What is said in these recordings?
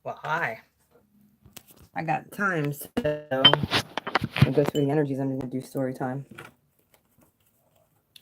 Well, hi. I got time, so I'll go through the energies. I'm going to do story time.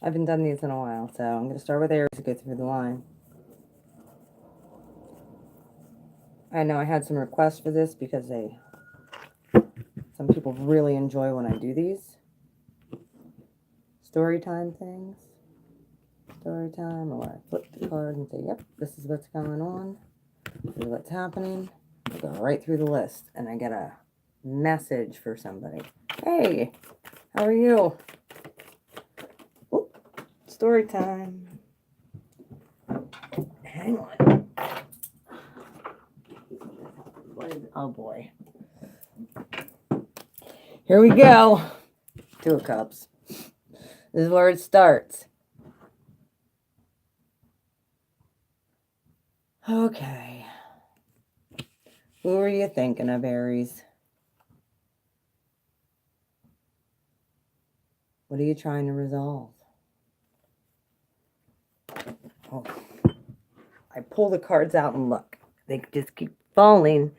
I haven't done these in a while, so I'm going to start with Aries to go through the line. I know I had some requests for this because some people really enjoy when I do these story time things. Story time, or I flip the card and say, yep, this is what's going on. This is what's happening. I go right through the list, and I get a message for somebody. Hey, how are you? Oop, story time. Hang on. Oh boy. Here we go. Two of Cups. This is where it starts. Okay. Who are you thinking of, Aries? What are you trying to resolve? Oh. I pull the cards out and look. They just keep falling.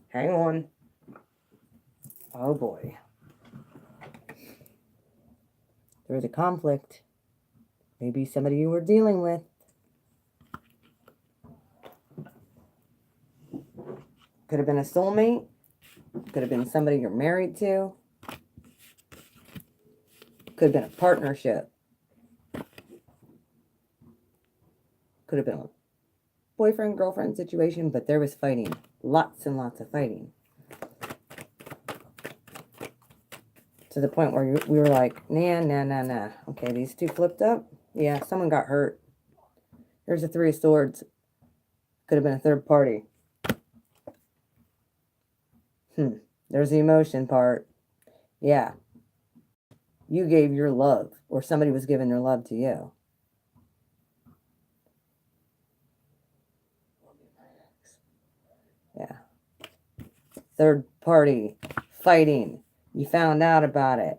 Hang on. Oh boy. There's a conflict. Maybe somebody you were dealing with. Could have been a soulmate. Could have been somebody you're married to. Could have been a partnership. Could have been a boyfriend, girlfriend situation, but there was fighting. Lots and lots of fighting. To the point where we were like, nah. Okay, these two flipped up. Yeah, someone got hurt. There's a Three of Swords. Could have been a third party. There's the emotion part. Yeah. You gave your love, or somebody was giving their love to you. Yeah. Third party. Fighting. You found out about it.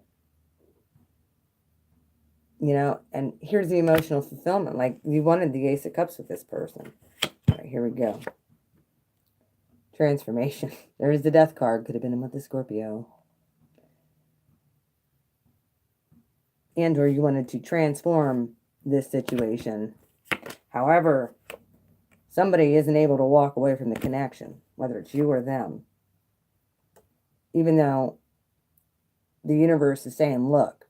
You know, and here's the emotional fulfillment. Like, you wanted the Ace of Cups with this person. All right, here we go. Transformation. There's the Death card. Could have been with the Scorpio. And or you wanted to transform this situation. However, somebody isn't able to walk away from the connection, whether it's you or them. Even though the universe is saying, look,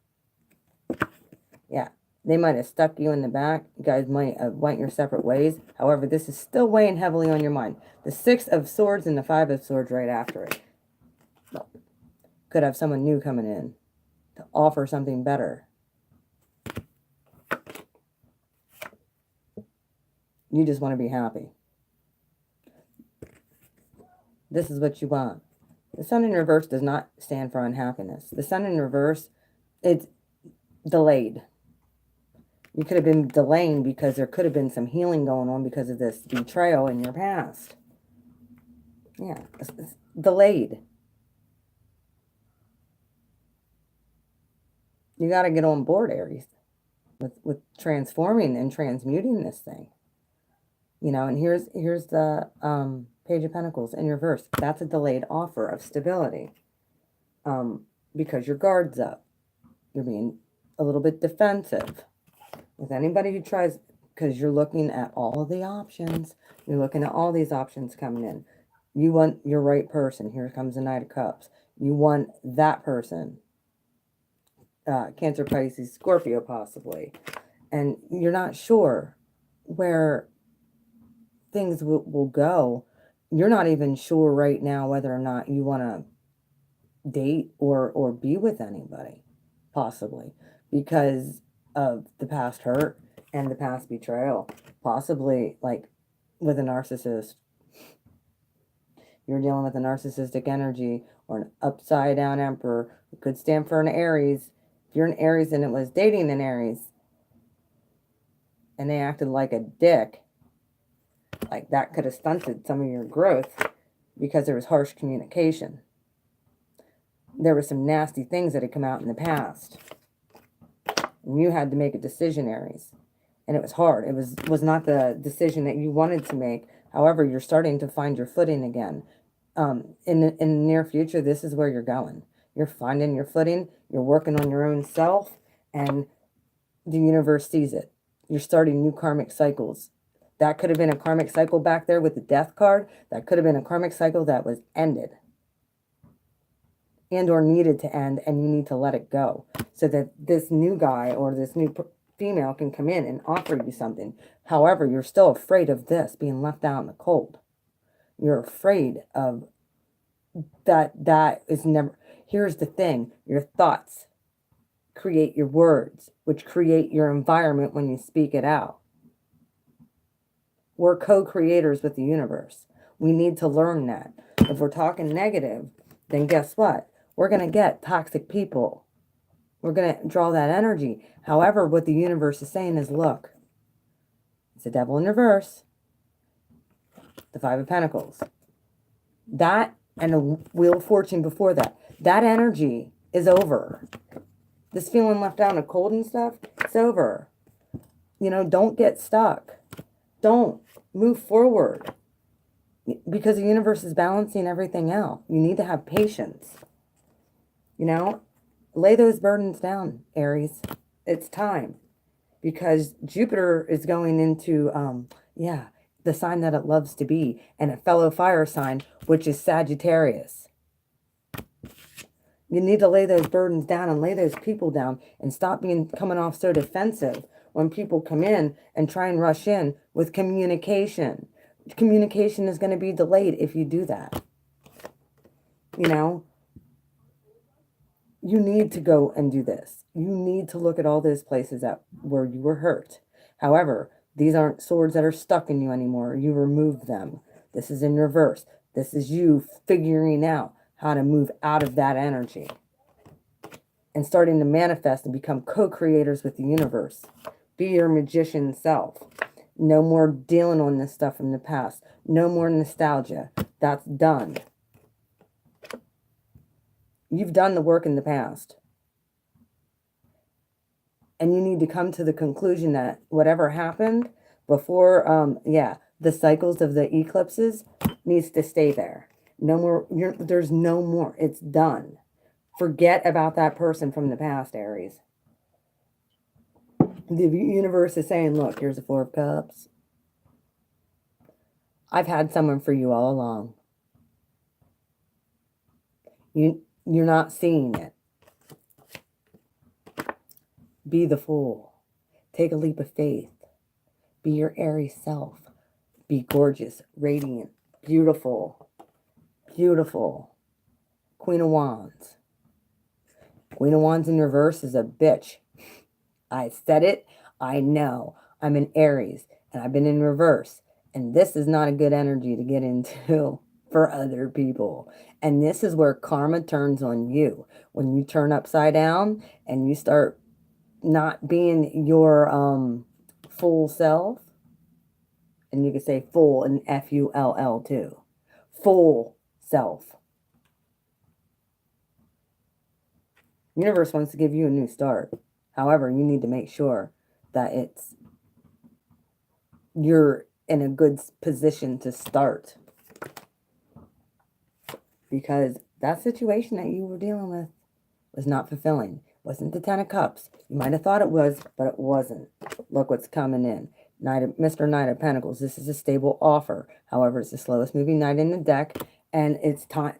yeah, they might have stuck you in the back. You guys might have went your separate ways. However, this is still weighing heavily on your mind. The Six of Swords and the Five of Swords right after it. Well, could have someone new coming in to offer something better. You just want to be happy. This is what you want. The Sun in reverse does not stand for unhappiness. The Sun in reverse, it's delayed. You could have been delaying because there could have been some healing going on because of this betrayal in your past. Yeah, it's delayed. You got to get on board, Aries, with transforming and transmuting this thing. You know, and here's the Page of Pentacles in reverse. That's a delayed offer of stability. Because your guard's up. You're being a little bit defensive. With anybody who tries, because you're looking at all of the options. You're looking at all these options coming in. You want your right person. Here comes the Knight of Cups. You want that person. Cancer, Pisces, Scorpio possibly. And you're not sure where things will go. You're not even sure right now whether or not you want to date or be with anybody, possibly, because of the past hurt and the past betrayal, possibly like with a narcissist. You're dealing with a narcissistic energy or an upside down emperor. It could stand for an Aries. If you're an Aries and it was dating an Aries and they acted like a dick, like that could have stunted some of your growth because there was harsh communication. There were some nasty things that had come out in the past. And you had to make a decision, Aries. And it was hard. It was not the decision that you wanted to make. However, you're starting to find your footing again. In the near future, this is where you're going. You're finding your footing. You're working on your own self, and the universe sees it. You're starting new karmic cycles. That could have been a karmic cycle back there with the death card. That could have been a karmic cycle that was ended and or needed to end, and you need to let it go so that this new guy or this new female can come in and offer you something. However, you're still afraid of this being left out in the cold. You're afraid of that. That is never. Here's the thing. Your thoughts create your words, which create your environment when you speak it out. We're co-creators with the universe. We need to learn that. If we're talking negative, then guess what? We're going to get toxic people. We're going to draw that energy. However, what the universe is saying is, look, it's the devil in reverse, the Five of Pentacles. That and a Wheel of Fortune before that. That energy is over. This feeling left out in the cold and stuff, it's over. You know, don't get stuck. Don't move forward. Because the universe is balancing everything out. You need to have patience. You know, lay those burdens down, Aries. It's time. Because Jupiter is going into, the sign that it loves to be, and a fellow fire sign, which is Sagittarius. You need to lay those burdens down and lay those people down and stop coming off so defensive when people come in and try and rush in with communication. Communication is going to be delayed if you do that. You know, you need to go and do this. You need to look at all those places where you were hurt. However, these aren't swords that are stuck in you anymore. You remove them. This is in reverse. This is you figuring out how to move out of that energy and starting to manifest and become co-creators with the universe. Be your magician self. No more dealing on this stuff from the past. No more nostalgia. That's done. You've done the work in the past. And you need to come to the conclusion that whatever happened before, the cycles of the eclipses needs to stay there. No more. There's no more. It's done. Forget about that person from the past, Aries. The universe is saying, look, here's the Four of Cups. I've had someone for you all along. You're not seeing it. Be the fool. Take a leap of faith. Be your Aries self. Be gorgeous, radiant, beautiful, beautiful. Queen of Wands. Queen of Wands in reverse is a bitch. I said it. I know. I'm an Aries, and I've been in reverse. And this is not a good energy to get into for other people. And this is where karma turns on you. When you turn upside down and you start not being your full self. And you can say full and F-U-L-L too. Full self. Universe wants to give you a new start. However, you need to make sure that you're in a good position to start. Because that situation that you were dealing with was not fulfilling. Wasn't the Ten of Cups. You might have thought it was, but it wasn't. Look what's coming in. Mr. Knight of Pentacles. This is a stable offer. However, it's the slowest moving knight in the deck, and it's time.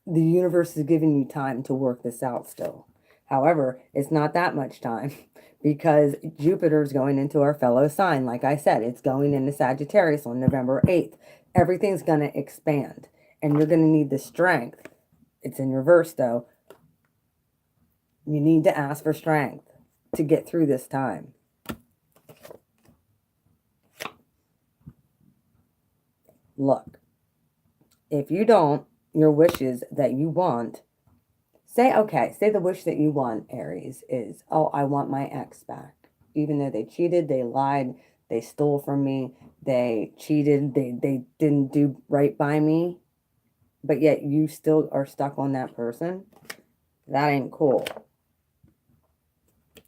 The universe is giving you time to work this out still. However, it's not that much time because Jupiter is going into our fellow sign. Like I said, it's going into Sagittarius on November 8th. Everything's going to expand, and you're going to need the strength. It's in reverse, though. You need to ask for strength to get through this time. Look, if you don't, your wishes that you want, say the wish that you want, Aries, is, oh, I want my ex back. Even though they cheated, they lied, they stole from me, they cheated, they didn't do right by me, but yet you still are stuck on that person. That ain't cool.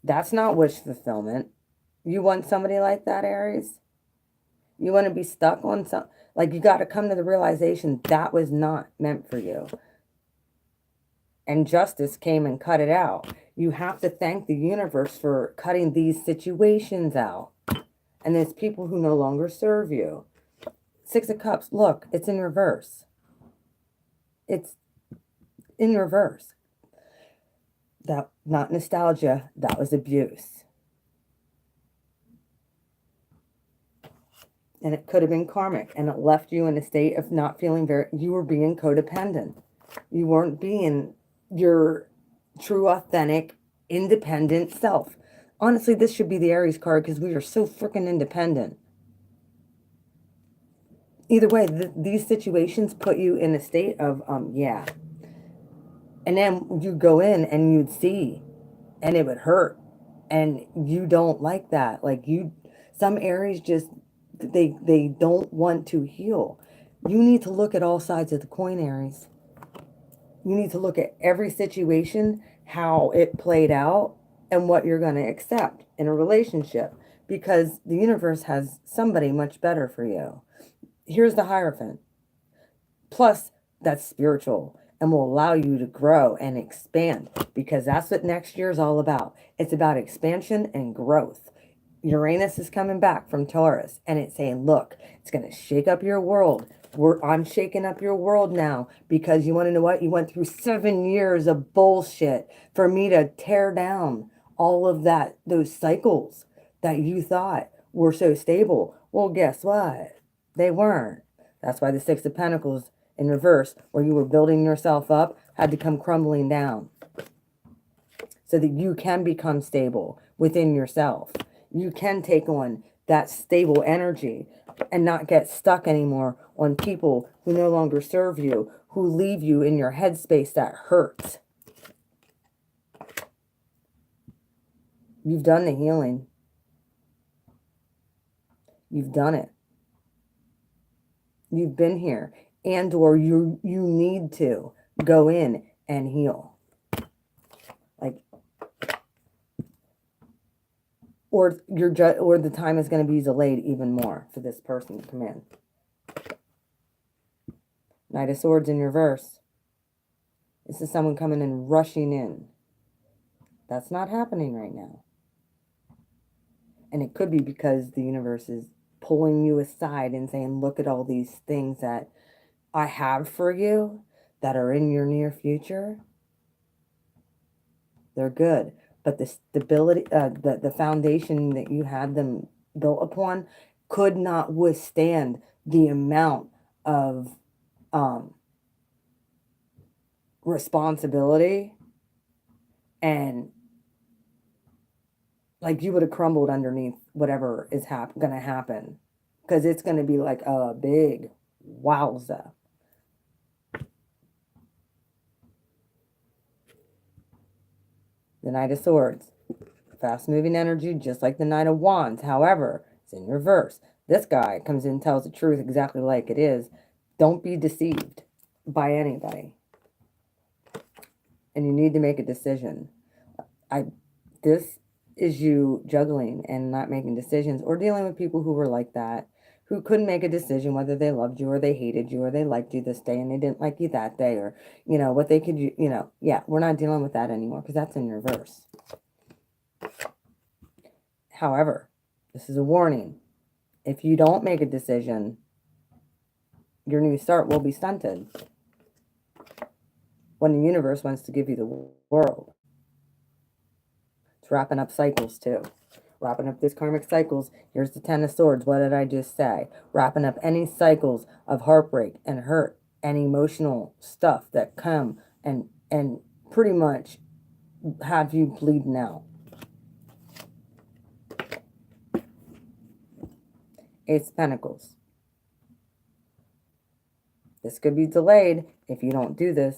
That's not wish fulfillment. You want somebody like that, Aries? You want to be stuck on Like, you got to come to the realization that was not meant for you. And justice came and cut it out. You have to thank the universe for cutting these situations out. And there's people who no longer serve you. Six of Cups, look, it's in reverse. It's in reverse. That, not nostalgia, that was abuse. And it could have been karmic, and it left you in a state of not feeling you were being codependent. You weren't being your true, authentic, independent self. Honestly, this should be the Aries card because we are so freaking independent. Either way, these situations put you in a state of, yeah. And then you go in and you'd see, and it would hurt. And you don't like that. Like, some Aries just, they don't want to heal. You need to look at all sides of the coin, Aries. You need to look at every situation, how it played out, and what you're going to accept in a relationship, because the universe has somebody much better for you. Here's the Hierophant. Plus, that's spiritual and will allow you to grow and expand, because that's what next year is all about. It's about expansion and growth. Uranus is coming back from Taurus, and it's saying, look, it's going to shake up your world. I'm shaking up your world now, because you want to know what? You went through 7 years of bullshit for me to tear down all of that, those cycles that you thought were so stable. Well, guess what? They weren't. That's why the Six of Pentacles in reverse, where you were building yourself up, had to come crumbling down, so that you can become stable within yourself. You can take on that stable energy and not get stuck anymore on people who no longer serve you, who leave you in your headspace that hurts. You've done the healing. You've done it. You've been here, and or you need to go in and heal. Like, or the time is going to be delayed even more for this person to come in. Knight of Swords in reverse. This is someone coming and rushing in. That's not happening right now. And it could be because the universe is pulling you aside and saying, look at all these things that I have for you that are in your near future. They're good. But the stability, the foundation that you had them built upon could not withstand the amount of responsibility, and like, you would have crumbled underneath whatever is going to happen, because it's going to be like a big wowza. The Knight of Swords, fast-moving energy, just like the Knight of Wands. However, it's in reverse. This guy comes in and tells the truth exactly like it is. Don't be deceived by anybody. And you need to make a decision. This is you juggling and not making decisions, or dealing with people who were like that, who couldn't make a decision whether they loved you or they hated you or they liked you this day and they didn't like you that day, or, what they could, yeah, we're not dealing with that anymore, because that's in reverse. However, this is a warning. If you don't make a decision, your new start will be stunted, when the universe wants to give you the world. It's wrapping up cycles too. Wrapping up these karmic cycles. Here's the Ten of Swords. What did I just say? Wrapping up any cycles of heartbreak and hurt and emotional stuff that come and pretty much have you bleeding out. Ace of Pentacles. This could be delayed if you don't do this,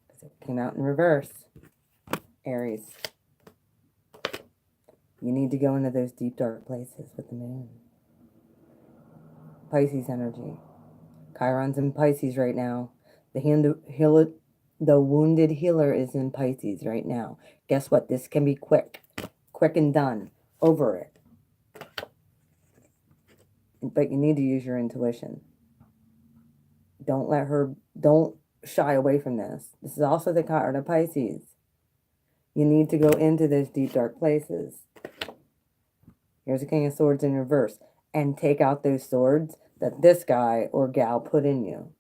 because it came out in reverse. Aries. You need to go into those deep, dark places with the moon. Pisces energy. Chiron's in Pisces right now. The wounded healer is in Pisces right now. Guess what? This can be quick. Quick and done. Over it. But you need to use your intuition. Don't shy away from this. This is also the card of Pisces. You need to go into those deep, dark places. Here's the King of Swords in reverse. And take out those swords that this guy or gal put in you.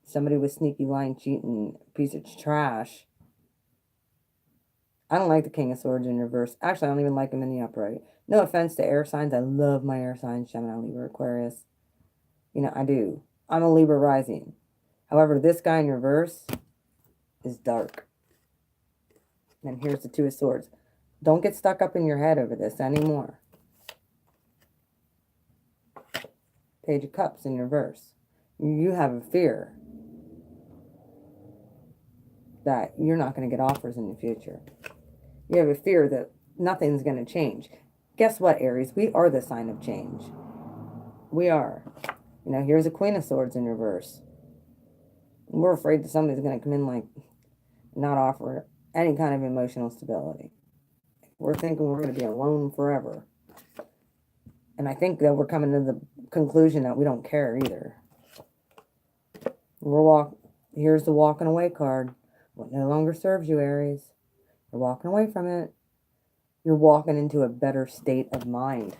Somebody with sneaky, lying, cheating, piece of trash. I don't like the King of Swords in reverse. Actually, I don't even like him in the upright. No offense to air signs. I love my air signs, Gemini, Libra, Aquarius. You know, I do. I'm a Libra rising. However, this guy in reverse is dark. And here's the Two of Swords. Don't get stuck up in your head over this anymore. Page of Cups in reverse. You have a fear that you're not going to get offers in the future. You have a fear that nothing's going to change. Guess what, Aries? We are the sign of change. We are. You know, here's a Queen of Swords in reverse. We're afraid that somebody's going to come in like not offer any kind of emotional stability. We're thinking we're going to be alone forever. And I think that we're coming to the conclusion that we don't care either. Here's the walking away card. What no longer serves you, Aries. You're walking away from it. You're walking into a better state of mind.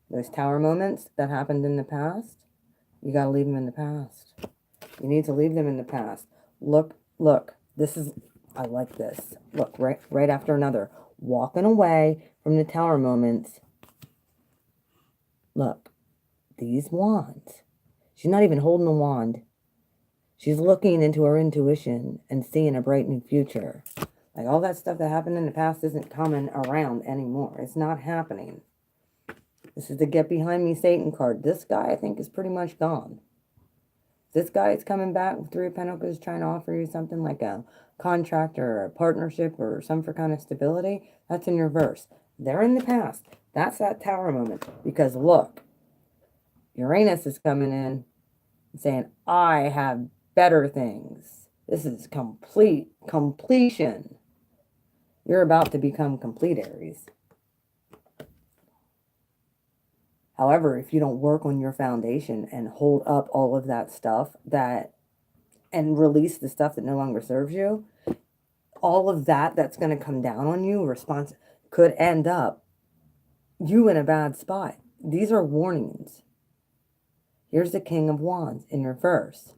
Those tower moments that happened in the past, you got to leave them in the past. You need to leave them in the past. Look, I like this. Look, right after another. Walking away from the tower moments. Look, these wands. She's not even holding a wand. She's looking into her intuition and seeing a bright new future. Like all that stuff that happened in the past isn't coming around anymore. It's not happening. This is the Get Behind Me Satan card. This guy, I think, is pretty much gone. This guy is coming back with Three of Pentacles trying to offer you something like a contract or a partnership or some kind of stability. That's in reverse. They're in the past. That's that tower moment. Because look, Uranus is coming in and saying, I have better things. This is completion. You're about to become complete, Aries. However, if you don't work on your foundation and hold up all of that stuff and release the stuff that no longer serves you, all of that's going to come down on you, could end up you in a bad spot. These are warnings. Here's the King of Wands in reverse.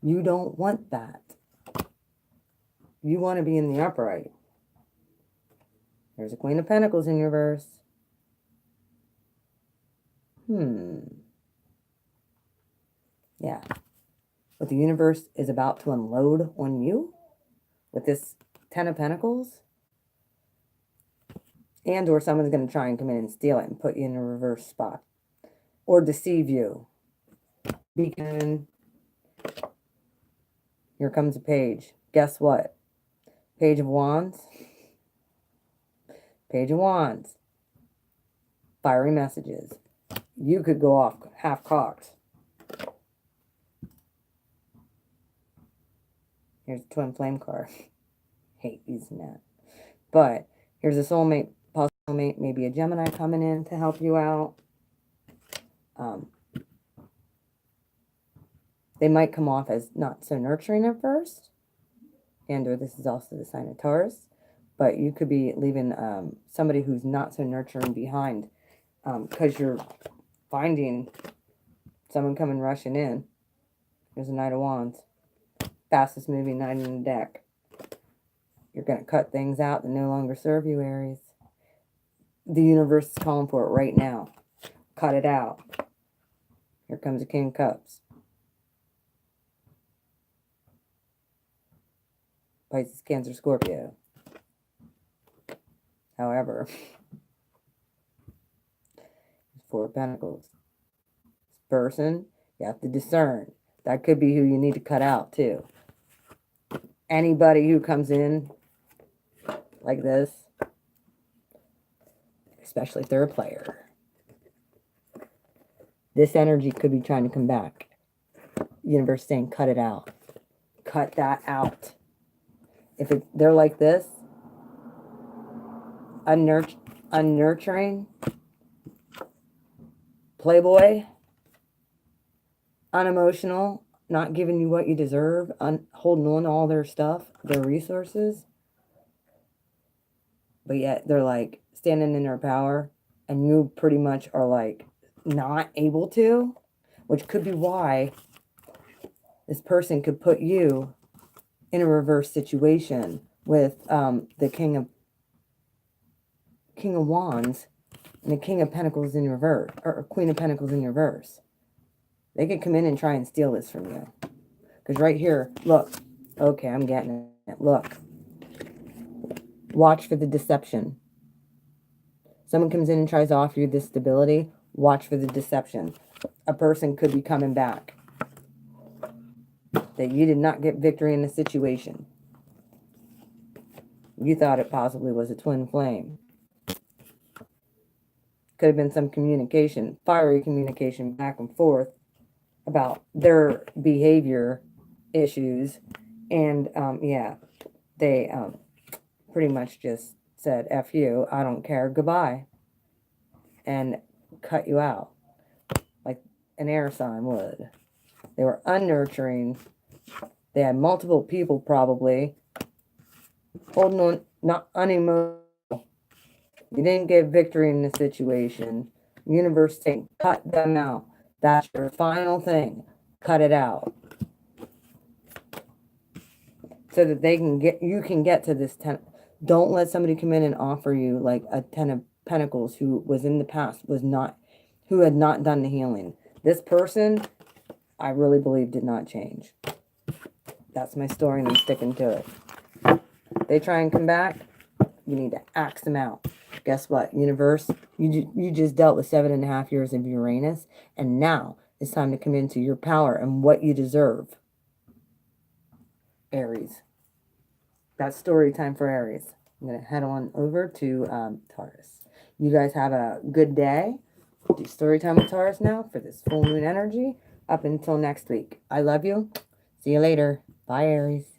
You don't want that. You want to be in the upright. There's a Queen of Pentacles in reverse. Yeah. But the universe is about to unload on you with this Ten of Pentacles. And or someone's going to try and come in and steal it and put you in a reverse spot. Or deceive you. Because here comes a page. Guess what? Page of Wands. Page of Wands. Fiery messages. You could go off half-cocked. Here's a Twin Flame card. Hate using that. But here's a soulmate, possible soulmate, maybe a Gemini coming in to help you out. They might come off as not so nurturing at first. And or this is also the sign of Taurus. But you could be leaving somebody who's not so nurturing behind because you're finding someone coming rushing in. There's a Knight of Wands. Fastest moving knight in the deck. You're going to cut things out that no longer serve you, Aries. The universe is calling for it right now. Cut it out. Here comes the King of Cups. Pisces, Cancer, Scorpio. However, Four of Pentacles. This person, you have to discern. That could be who you need to cut out, too. Anybody who comes in like this, especially if they're a player, this energy could be trying to come back. Universe saying, cut it out. Cut that out. If they're like this, unnurturing, playboy, unemotional, not giving you what you deserve, holding on to all their stuff, their resources. But yet they're like standing in their power, and you pretty much are like not able to, which could be why this person could put you in a reverse situation with the King of Wands and the King of Pentacles in reverse, or Queen of Pentacles in reverse. They could come in and try and steal this from you. Because right here, look. Okay, I'm getting it. Look. Watch for the deception. Someone comes in and tries to offer you this stability. Watch for the deception. A person could be coming back. That you did not get victory in the situation. You thought it possibly was a twin flame. Could have been some communication, fiery communication back and forth about their behavior issues. And, yeah, they pretty much just said, F you, I don't care, goodbye. And cut you out. Like an air sign would. They were unnurturing. They had multiple people probably holding on, not unemotional. You didn't get victory in the situation. Universe saying, cut them out. That's your final thing. Cut it out. So that they can get, you can get to this 10. Don't let somebody come in and offer you like a 10 of Pentacles who was in the past, who had not done the healing. This person, I really believe, did not change. That's my story, and I'm sticking to it. They try and come back, you need to axe them out. Guess what, universe? You just dealt with 7.5 years of Uranus, and now it's time to come into your power and what you deserve. Aries. That's story time for Aries. I'm going to head on over to Taurus. You guys have a good day. Do story time with Taurus now for this full moon energy up until next week. I love you. See you later. Bye, Aries.